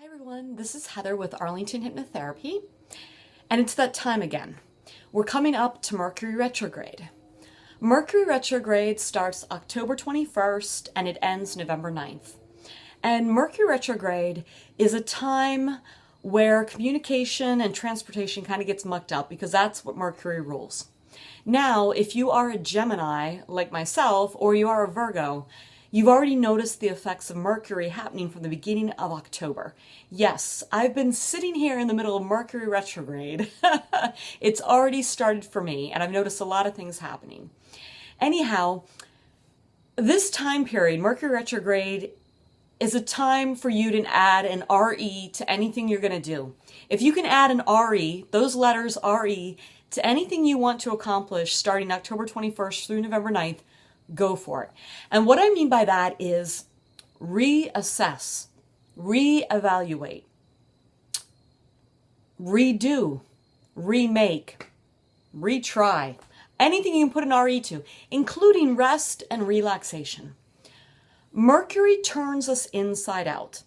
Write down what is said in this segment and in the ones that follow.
Hi everyone, this is Heather with Arlington Hypnotherapy, and it's that time again. We're coming up to Mercury Retrograde. Mercury Retrograde starts October 21st and it ends November 9th. And Mercury Retrograde is a time where communication and transportation kind of gets mucked up because that's what Mercury rules. Now, if you are a Gemini like myself or you are a Virgo, you've already noticed the effects of Mercury happening from the beginning of October. Yes, I've been sitting here in the middle of Mercury retrograde. It's already started for me, and I've noticed a lot of things happening. Anyhow, this time period, Mercury retrograde, is a time for you to add an RE to anything you're going to do. If you can add an RE, those letters RE, to anything you want to accomplish starting October 21st through November 9th, go for it. And what I mean by that is reassess, reevaluate, redo, remake, retry, anything you can put an RE to, including rest and relaxation. Mercury turns us inside out.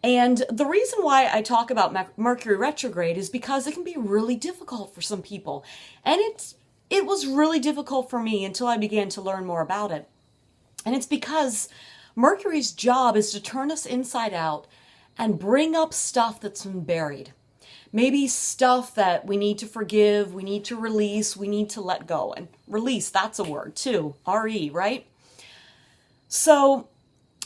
And the reason why I talk about Mercury retrograde is because it can be really difficult for some people. And it was really difficult for me until I began to learn more about it. And it's because Mercury's job is to turn us inside out and bring up stuff that's been buried. Maybe stuff that we need to forgive, we need to release, we need to let go. And release, that's a word too, RE, right? So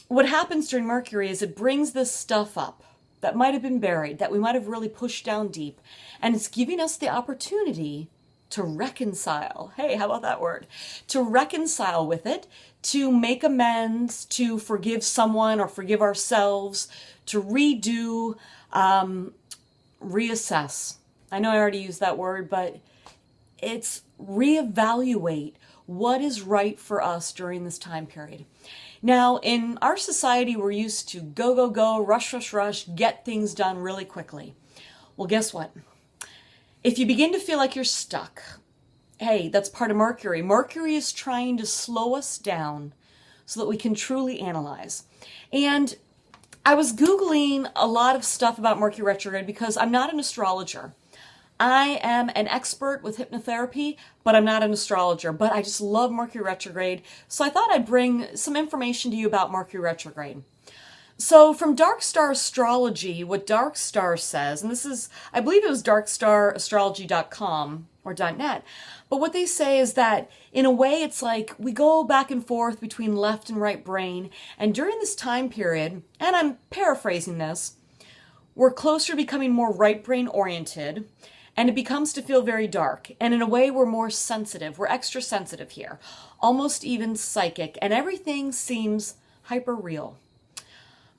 what happens during Mercury is it brings this stuff up that might have been buried, that we might have really pushed down deep, and it's giving us the opportunity to reconcile. Hey, how about that word? To reconcile with it, to make amends, to forgive someone or forgive ourselves, to redo, reassess. I know I already used that word, but it's reevaluate what is right for us during this time period. Now, in our society, we're used to go, go, go, rush, rush, rush, get things done really quickly. Well, guess what? If you begin to feel like you're stuck, hey, that's part of Mercury. Mercury is trying to slow us down so that we can truly analyze. And I was Googling a lot of stuff about Mercury retrograde because I'm not an astrologer. I am an expert with hypnotherapy, but I'm not an astrologer. But I just love Mercury retrograde, so I thought I'd bring some information to you about Mercury retrograde. So from Dark Star Astrology, what Dark Star says, and this is, I believe it was darkstarastrology.com or .net, but what they say is that in a way it's like we go back and forth between left and right brain, and during this time period, and I'm paraphrasing this, we're closer to becoming more right brain oriented, and it becomes to feel very dark. And in a way, we're more sensitive. We're extra sensitive here, almost even psychic, and everything seems hyper real.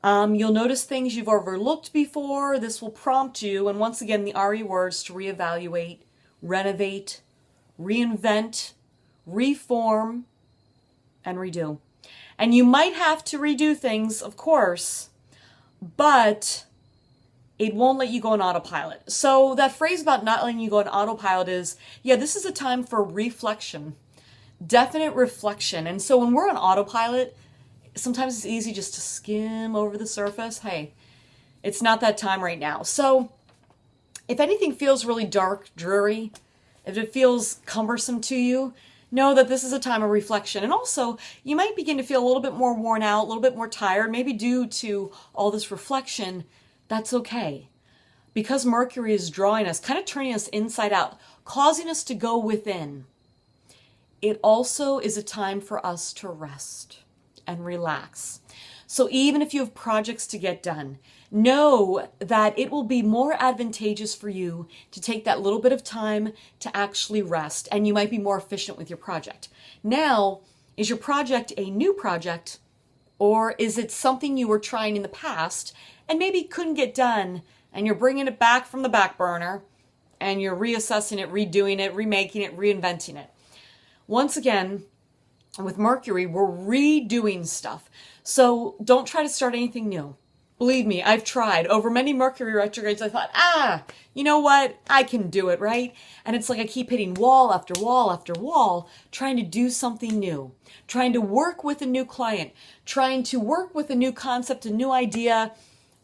You'll notice things you've overlooked before. This will prompt you, and once again, the RE words, to reevaluate, renovate, reinvent, reform, and redo. And you might have to redo things, of course, but it won't let you go on autopilot. So that phrase about not letting you go on autopilot is, yeah, this is a time for reflection, definite reflection. And so when we're on autopilot, sometimes it's easy just to skim over the surface. Hey, it's not that time right now. So if anything feels really dark, dreary, if it feels cumbersome to you, know that this is a time of reflection. And also, you might begin to feel a little bit more worn out, a little bit more tired, maybe due to all this reflection. That's okay. Because Mercury is drawing us, kind of turning us inside out, causing us to go within. It also is a time for us to rest and relax. So even if you have projects to get done, know that it will be more advantageous for you to take that little bit of time to actually rest, and you might be more efficient with your project. Now, is your project a new project, or is it something you were trying in the past and maybe couldn't get done, and you're bringing it back from the back burner and you're reassessing it, redoing it, remaking it, reinventing it? Once again, with Mercury, we're redoing stuff. So don't try to start anything new. Believe me, I've tried. Over many Mercury retrogrades, I thought, you know what? I can do it, right? And it's like I keep hitting wall after wall after wall, trying to do something new, trying to work with a new client, trying to work with a new concept, a new idea,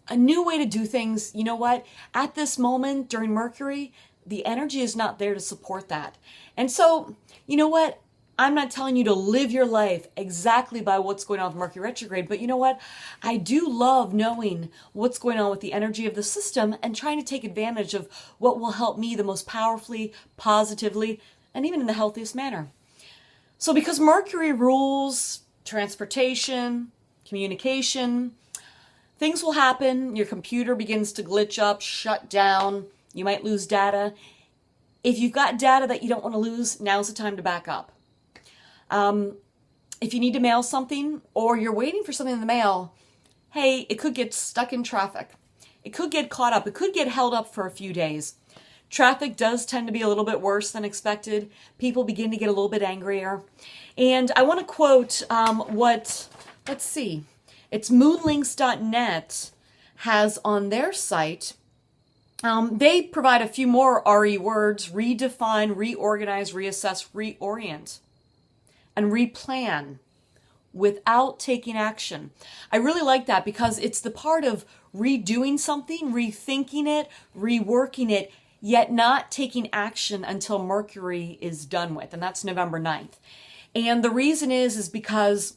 a new way to do things. You know what? At this moment during Mercury, the energy is not there to support that. And so, you know what? I'm not telling you to live your life exactly by what's going on with Mercury retrograde, but you know what? I do love knowing what's going on with the energy of the system and trying to take advantage of what will help me the most powerfully, positively, and even in the healthiest manner. So because Mercury rules transportation, communication, things will happen. Your computer begins to glitch up, shut down. You might lose data. If you've got data that you don't want to lose, now's the time to back up. If you need to mail something or you're waiting for something in the mail, hey, it could get stuck in traffic. It could get caught up. It could get held up for a few days. Traffic does tend to be a little bit worse than expected. People begin to get a little bit angrier. And I want to quote let's see, it's moonlinks.net has on their site. They provide a few more RE words: redefine, reorganize, reassess, reorient, and replan without taking action. I really like that because it's the part of redoing something, rethinking it, reworking it, yet not taking action until Mercury is done with, and that's November 9th. And the reason is because,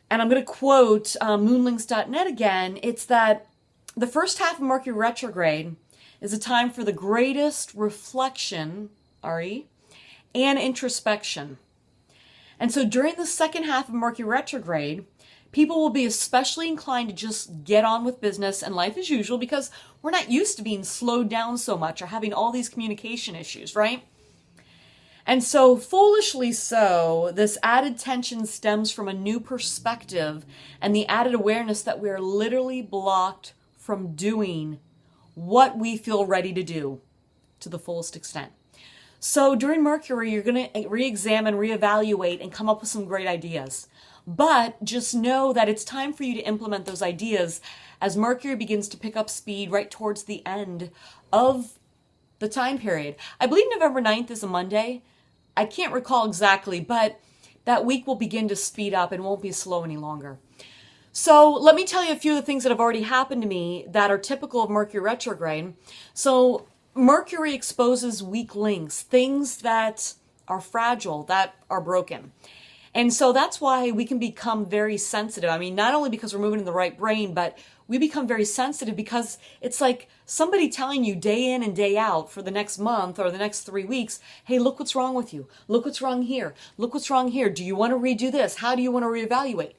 and I'm going to quote moonlinks.net again, it's that the first half of Mercury retrograde is a time for the greatest reflection, RE, and introspection. And so during the second half of Mercury retrograde, people will be especially inclined to just get on with business and life as usual because we're not used to being slowed down so much or having all these communication issues, right? And so, foolishly so, this added tension stems from a new perspective and the added awareness that we're literally blocked from doing what we feel ready to do to the fullest extent. So during Mercury, you're going to re-examine, reevaluate, and come up with some great ideas. But just know that it's time for you to implement those ideas as Mercury begins to pick up speed right towards the end of the time period. I believe November 9th is a Monday. I can't recall exactly, but that week will begin to speed up and won't be slow any longer. So let me tell you a few of the things that have already happened to me that are typical of Mercury retrograde. So Mercury exposes weak links, things that are fragile, that are broken. And so that's why we can become very sensitive. I mean, not only because we're moving in the right brain, but we become very sensitive because it's like somebody telling you day in and day out for the next month or the next 3 weeks, hey, look what's wrong with you. Look what's wrong here. Look what's wrong here. Do you want to redo this? How do you want to reevaluate?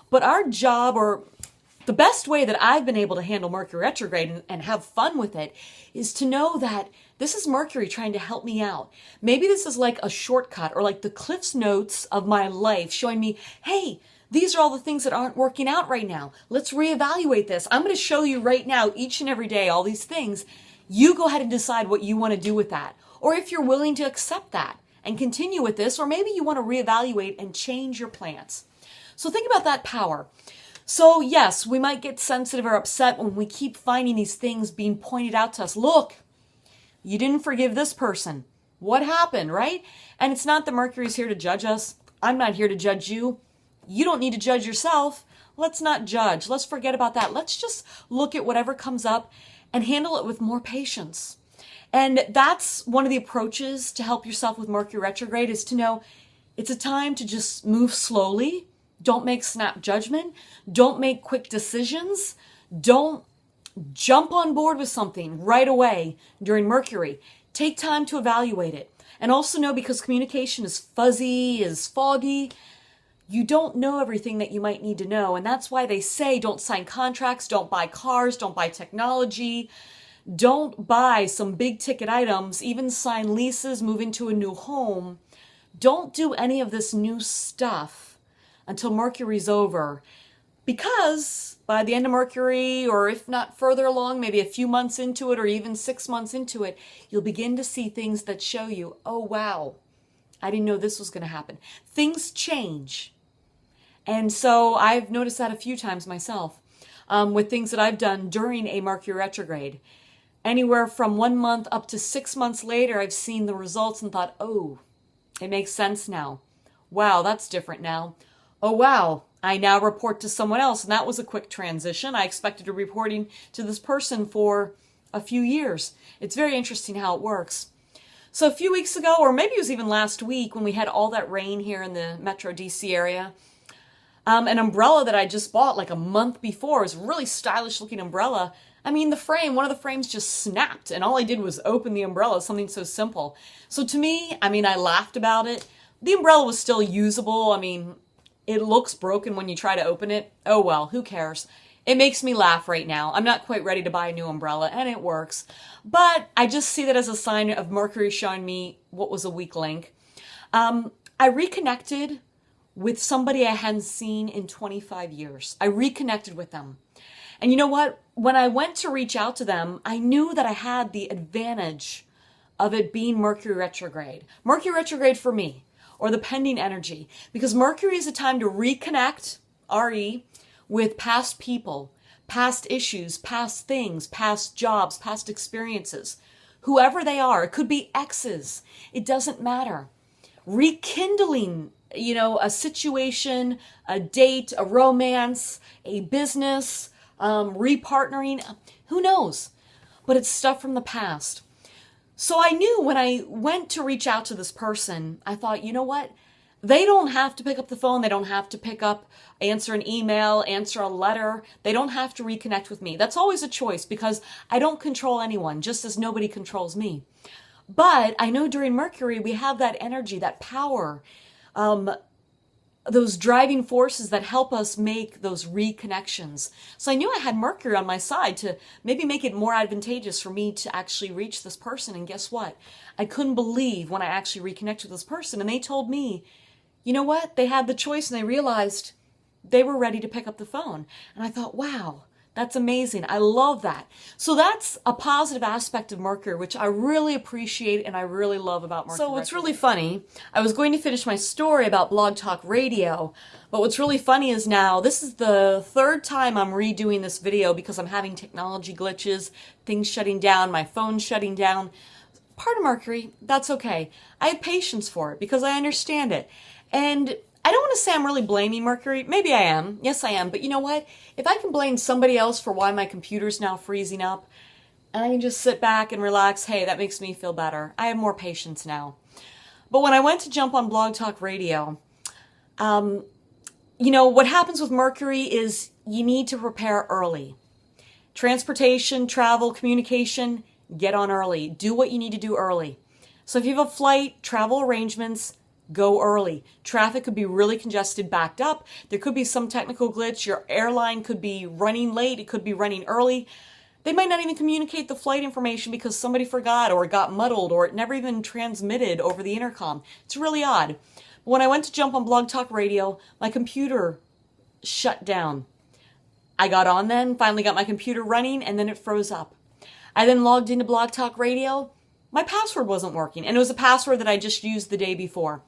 But our job, or the best way that I've been able to handle Mercury retrograde and have fun with it, is to know that this is Mercury trying to help me out. Maybe this is like a shortcut or like the Cliff's Notes of my life showing me, hey, these are all the things that aren't working out right now. Let's reevaluate this. I'm going to show you right now, each and every day, all these things. You go ahead and decide what you want to do with that. Or if you're willing to accept that and continue with this, or maybe you want to reevaluate and change your plans. So think about that power. So yes, we might get sensitive or upset when we keep finding these things being pointed out to us. Look, you didn't forgive this person. What happened, right? And it's not that Mercury's here to judge us. I'm not here to judge you. You don't need to judge yourself. Let's not judge. Let's forget about that. Let's just look at whatever comes up and handle it with more patience. And that's one of the approaches to help yourself with Mercury retrograde, is to know it's a time to just move slowly. Don't make snap judgment. Don't make quick decisions. Don't jump on board with something right away during Mercury. Take time to evaluate it. And also know, because communication is fuzzy, is foggy, you don't know everything that you might need to know. And that's why they say don't sign contracts, don't buy cars, don't buy technology, don't buy some big ticket items, even sign leases, move into a new home. Don't do any of this new stuff until Mercury's over, because by the end of Mercury, or if not further along, maybe a few months into it or even 6 months into it, you'll begin to see things that show you, oh wow, I didn't know this was going to happen. Things change. And so I've noticed that a few times myself with things that I've done during a Mercury retrograde. Anywhere from 1 month up to 6 months later, I've seen the results and thought, oh, it makes sense now. Wow, that's different now. Oh, wow, I now report to someone else, and that was a quick transition. I expected to be reporting to this person for a few years. It's very interesting how it works. So a few weeks ago, or maybe it was even last week, when we had all that rain here in the Metro DC area, an umbrella that I just bought like a month before, is a really stylish looking umbrella. I mean, one of the frames just snapped, and all I did was open the umbrella, something so simple. So to me, I mean, I laughed about it. The umbrella was still usable. I mean, it looks broken when you try to open it. Oh well, who cares? It makes me laugh right now. I'm not quite ready to buy a new umbrella, and it works. But I just see that as a sign of Mercury showing me what was a weak link. I reconnected with somebody I hadn't seen in 25 years. I reconnected with them. And you know what? When I went to reach out to them, I knew that I had the advantage of it being Mercury retrograde. Mercury retrograde for me, or the pending energy, because Mercury is a time to reconnect, RE, with past people, past issues, past things, past jobs, past experiences, whoever they are. It could be exes. It doesn't matter. Rekindling, a situation, a date, a romance, a business, repartnering, who knows? But it's stuff from the past. So I knew when I went to reach out to this person, I thought, you know what? They don't have to pick up the phone. They don't have to answer an email, answer a letter. They don't have to reconnect with me. That's always a choice because I don't control anyone, just as nobody controls me. But I know during Mercury, we have that energy, that power, those driving forces that help us make those reconnections. So I knew I had Mercury on my side to maybe make it more advantageous for me to actually reach this person. And guess what? I couldn't believe when I actually reconnected with this person and they told me, you know what? They had the choice and they realized they were ready to pick up the phone. And I thought, wow, that's amazing. I love that. So that's a positive aspect of Mercury, which I really appreciate and I really love about Mercury. So what's really funny, I was going to finish my story about Blog Talk Radio, but what's really funny is now, this is the third time I'm redoing this video because I'm having technology glitches, things shutting down, my phone shutting down. Part of Mercury, that's okay. I have patience for it because I understand it. And I don't want to say I'm really blaming Mercury. Maybe I am. Yes, I am. But you know what? If I can blame somebody else for why my computer's now freezing up, and I can just sit back and relax, hey, that makes me feel better. I have more patience now. But when I went to jump on Blog Talk Radio, what happens with Mercury is you need to prepare early. Transportation, travel, communication, get on early. Do what you need to do early. So if you have a flight, travel arrangements, go early. Traffic could be really congested, backed up. There could be some technical glitch. Your airline could be running late. It could be running early. They might not even communicate the flight information because somebody forgot or it got muddled or it never even transmitted over the intercom. It's really odd. But when I went to jump on Blog Talk Radio, my computer shut down. I got on then, finally got my computer running, and then it froze up. I then logged into Blog Talk Radio. My password wasn't working, and it was a password that I just used the day before.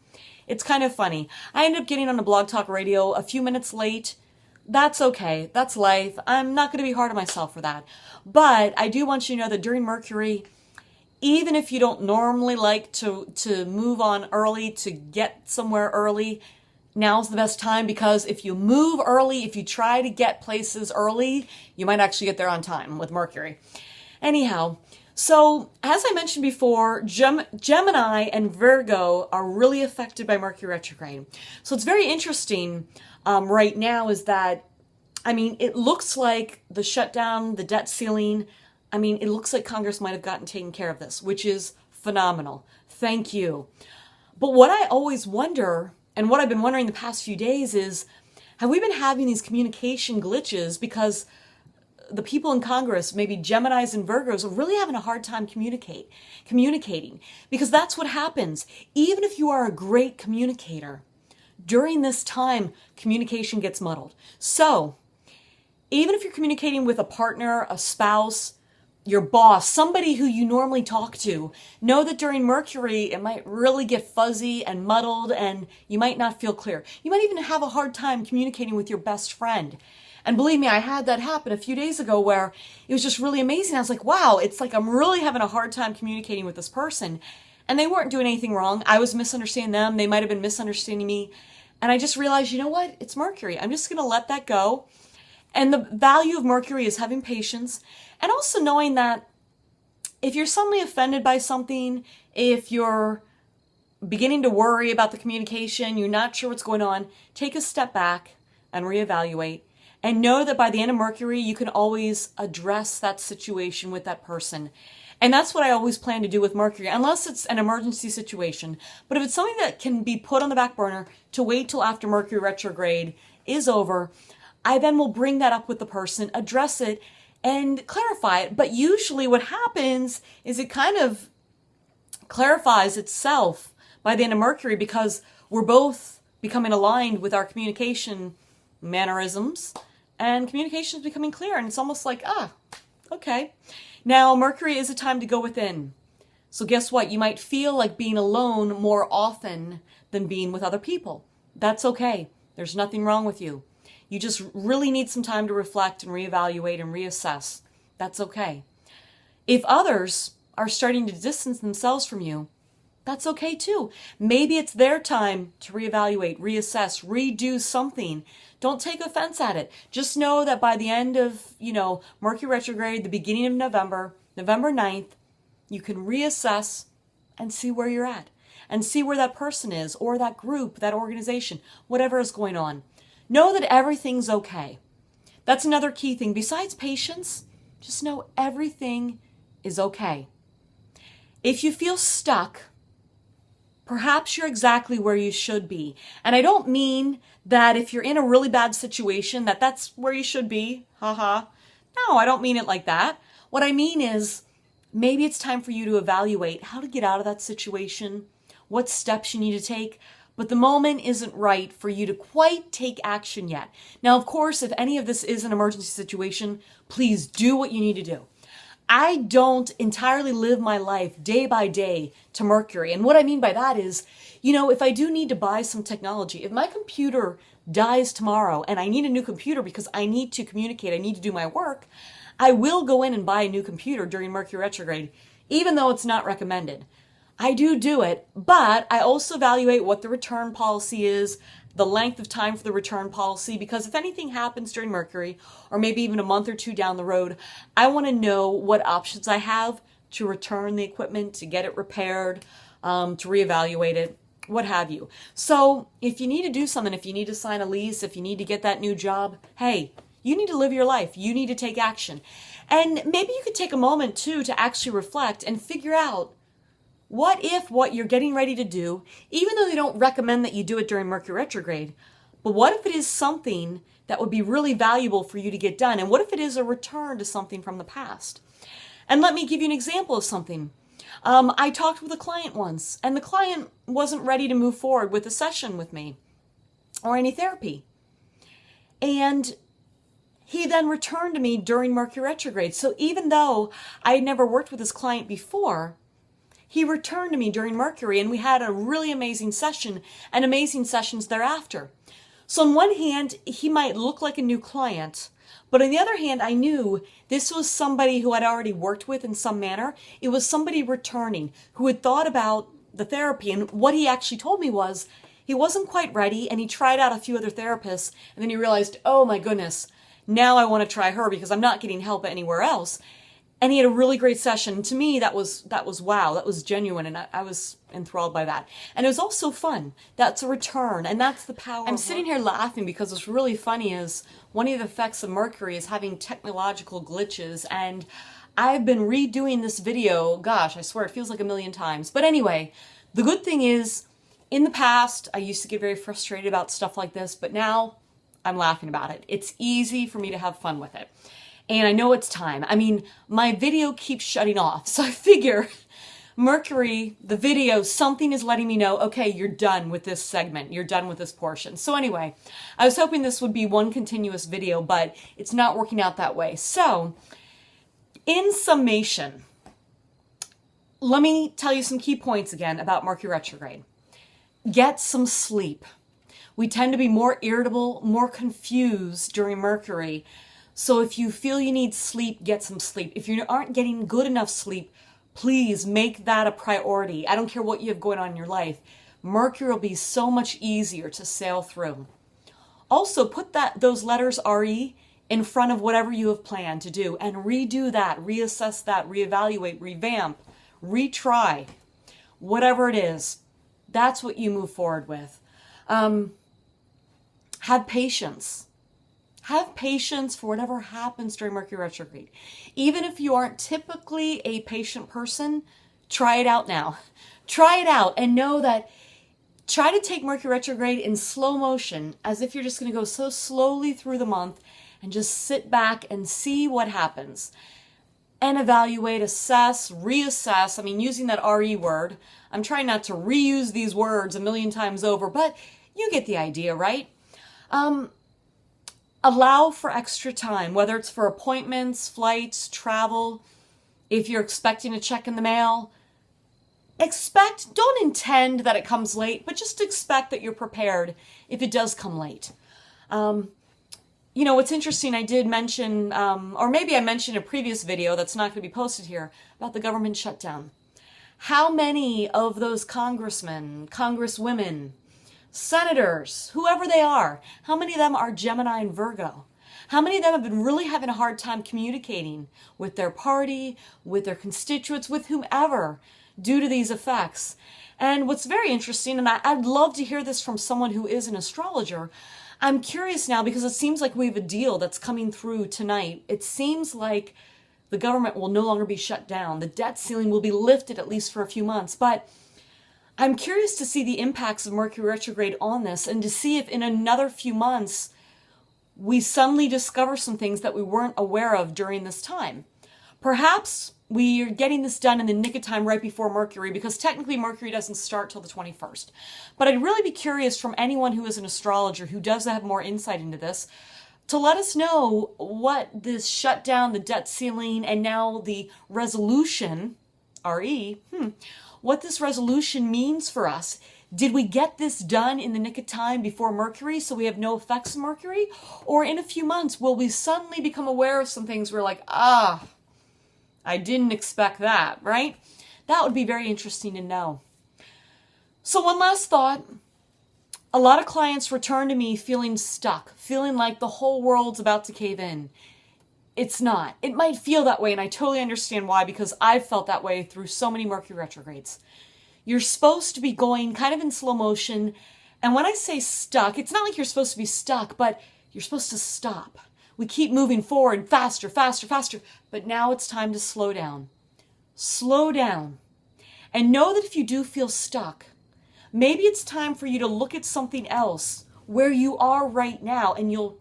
It's kind of funny. I ended up getting on a Blog Talk Radio a few minutes late. That's okay. That's life. I'm not going to be hard on myself for that. But I do want you to know that during Mercury, even if you don't normally like to move on early, to get somewhere early, now's the best time because if you move early, if you try to get places early, you might actually get there on time with Mercury. Anyhow, so as I mentioned before, Gemini and Virgo are really affected by Mercury retrograde. So it's very interesting right now is that, it looks like the shutdown, the debt ceiling, it looks like Congress might have gotten taken care of this, which is phenomenal. Thank you. But what I always wonder, and what I've been wondering the past few days is, have we been having these communication glitches because the people in Congress, maybe Geminis and Virgos, are really having a hard time communicating? Because that's what happens. Even if you are a great communicator, during this time, communication gets muddled. So, even if you're communicating with a partner, a spouse, your boss, somebody who you normally talk to, know that during Mercury, it might really get fuzzy and muddled and you might not feel clear. You might even have a hard time communicating with your best friend. And believe me, I had that happen a few days ago where it was just really amazing. I was like, wow, it's like I'm really having a hard time communicating with this person. And they weren't doing anything wrong. I was misunderstanding them. They might have been misunderstanding me. And I just realized, you know what? It's Mercury. I'm just going to let that go. And the value of Mercury is having patience and also knowing that if you're suddenly offended by something, if you're beginning to worry about the communication, you're not sure what's going on, take a step back and reevaluate. And know that by the end of Mercury, you can always address that situation with that person. And that's what I always plan to do with Mercury, unless it's an emergency situation. But if it's something that can be put on the back burner to wait till after Mercury retrograde is over, I then will bring that up with the person, address it, and clarify it. But usually what happens is it kind of clarifies itself by the end of Mercury because we're both becoming aligned with our communication mannerisms and communication is becoming clear. And it's almost like, okay. Now, Mercury is a time to go within. So guess what? You might feel like being alone more often than being with other people. That's okay. There's nothing wrong with you. You just really need some time to reflect and reevaluate and reassess. That's okay. If others are starting to distance themselves from you, that's okay too. Maybe it's their time to reevaluate, reassess, redo something. Don't take offense at it. Just know that by the end of, Mercury retrograde, the beginning of November, November 9th, you can reassess and see where you're at and see where that person is or that group, that organization, whatever is going on. Know that everything's okay. That's another key thing. Besides patience, just know everything is okay. If you feel stuck, perhaps you're exactly where you should be. And I don't mean that if you're in a really bad situation, that's where you should be. Haha. No, I don't mean it like that. What I mean is maybe it's time for you to evaluate how to get out of that situation, what steps you need to take, but the moment isn't right for you to quite take action yet. Now, of course, if any of this is an emergency situation, please do what you need to do. I don't entirely live my life day by day to Mercury. And what I mean by that is, if I do need to buy some technology, if my computer dies tomorrow and I need a new computer because I need to communicate, I need to do my work, I will go in and buy a new computer during Mercury retrograde, even though it's not recommended. I do it, but I also evaluate what the return policy is, the length of time for the return policy, because if anything happens during Mercury, or maybe even a month or two down the road, I want to know what options I have to return the equipment, to get it repaired, to reevaluate it, what have you. So if you need to do something, if you need to sign a lease, if you need to get that new job, hey, you need to live your life. You need to take action. And maybe you could take a moment too to actually reflect and figure out what if what you're getting ready to do, even though they don't recommend that you do it during Mercury retrograde, but what if it is something that would be really valuable for you to get done? And what if it is a return to something from the past? And let me give you an example of something. I talked with a client once, and the client wasn't ready to move forward with a session with me or any therapy. And he then returned to me during Mercury retrograde. So even though I had never worked with this client before, he returned to me during Mercury, and we had a really amazing session and amazing sessions thereafter. So on one hand, he might look like a new client, but on the other hand, I knew this was somebody who I'd already worked with in some manner. It was somebody returning who had thought about the therapy, and what he actually told me was he wasn't quite ready, and he tried out a few other therapists, and then he realized, oh my goodness, now I want to try her because I'm not getting help anywhere else. And he had a really great session. To me, that was wow. That was genuine, and I was enthralled by that. And it was also fun. That's a return, and that's the power. I'm sitting here laughing because what's really funny is one of the effects of Mercury is having technological glitches, and I've been redoing this video, gosh, I swear it feels like a million times. But anyway, the good thing is, in the past, I used to get very frustrated about stuff like this, but now I'm laughing about it. It's easy for me to have fun with it. And I know it's time. I mean, my video keeps shutting off. So I figure Mercury, the video, something is letting me know, okay, you're done with this segment. You're done with this portion. So anyway, I was hoping this would be one continuous video, but it's not working out that way. So in summation, let me tell you some key points again about Mercury retrograde. Get some sleep. We tend to be more irritable, more confused during Mercury. So if you feel you need sleep, get some sleep. If you aren't getting good enough sleep, please make that a priority. I don't care what you have going on in your life. Mercury will be so much easier to sail through. Also, put those letters RE in front of whatever you have planned to do and redo that, reassess that, reevaluate, revamp, retry, whatever it is. That's what you move forward with. Have patience. Have patience for whatever happens during Mercury retrograde. Even if you aren't typically a patient person, try it out now. Try it out and know that try to take Mercury retrograde in slow motion, as if you're just going to go so slowly through the month and just sit back and see what happens. And evaluate, assess, reassess. I mean, using that RE word, I'm trying not to reuse these words a million times over, but you get the idea, right? Allow for extra time, whether it's for appointments, flights, travel. If you're expecting a check in the mail, don't intend that it comes late, but just expect that you're prepared if it does come late. You know, what's interesting, I did mention, or maybe I mentioned in a previous video that's not going to be posted here, about the government shutdown. How many of those congressmen, congresswomen, senators, whoever they are, how many of them are Gemini and Virgo? How many of them have been really having a hard time communicating with their party, with their constituents, with whomever, due to these effects? And what's very interesting, and I'd love to hear this from someone who is an astrologer, I'm curious now because it seems like we have a deal that's coming through tonight. It seems like the government will no longer be shut down. The debt ceiling will be lifted at least for a few months. But I'm curious to see the impacts of Mercury retrograde on this and to see if in another few months we suddenly discover some things that we weren't aware of during this time. Perhaps we are getting this done in the nick of time right before Mercury, because technically Mercury doesn't start till the 21st. But I'd really be curious from anyone who is an astrologer who does have more insight into this to let us know what this shutdown, the debt ceiling, and now the resolution, RE, what this resolution means for us. Did we get this done in the nick of time before Mercury so we have no effects of Mercury? Or in a few months, will we suddenly become aware of some things we're like, I didn't expect that, right? That would be very interesting to know. So one last thought. A lot of clients return to me feeling stuck, feeling like the whole world's about to cave in. It's not. It might feel that way, and I totally understand why, because I've felt that way through so many Mercury retrogrades. You're supposed to be going kind of in slow motion, and when I say stuck, it's not like you're supposed to be stuck, but you're supposed to stop. We keep moving forward faster, faster, faster, but now it's time to slow down. Slow down. And know that if you do feel stuck, maybe it's time for you to look at something else where you are right now, and you'll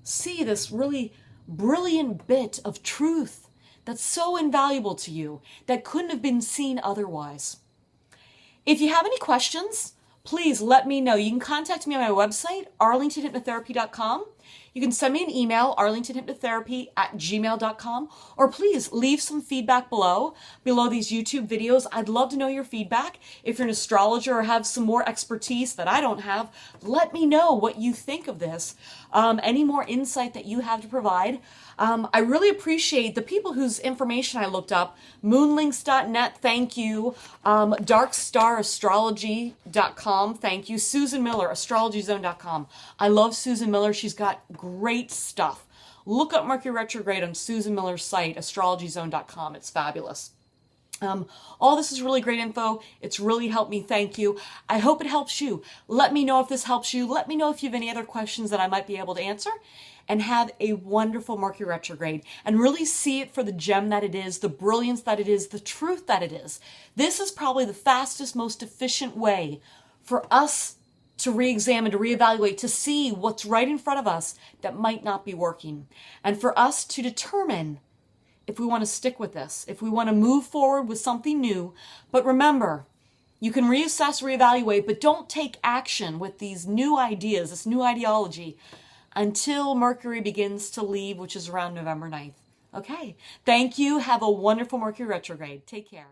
see this really brilliant bit of truth that's so invaluable to you that couldn't have been seen otherwise. If you have any questions, please let me know. You can contact me on my website, arlingtonhypnotherapy.com. You can send me an email, arlingtonhypnotherapy@gmail.com, or please leave some feedback below these YouTube videos. I'd love to know your feedback. If you're an astrologer or have some more expertise that I don't have, let me know what you think of this. Any more insight that you have to provide. I really appreciate the people whose information I looked up. Moonlinks.net, thank you. Darkstarastrology.com, thank you. Susan Miller, astrologyzone.com. I love Susan Miller. She's got great stuff. Look up Mercury retrograde on Susan Miller's site, astrologyzone.com. It's fabulous. All this is really great info. It's really helped me. Thank you. I hope it helps you. Let me know if this helps you. Let me know if you have any other questions that I might be able to answer. And have a wonderful Mercury retrograde. And really see it for the gem that it is, the brilliance that it is, the truth that it is. This is probably the fastest, most efficient way for us to re-examine, to reevaluate, to see what's right in front of us that might not be working. And for us to determine if we want to stick with this, if we want to move forward with something new. But remember, you can reassess, reevaluate, but don't take action with these new ideas, this new ideology, until Mercury begins to leave, which is around November 9th. Okay. Thank you. Have a wonderful Mercury retrograde. Take care.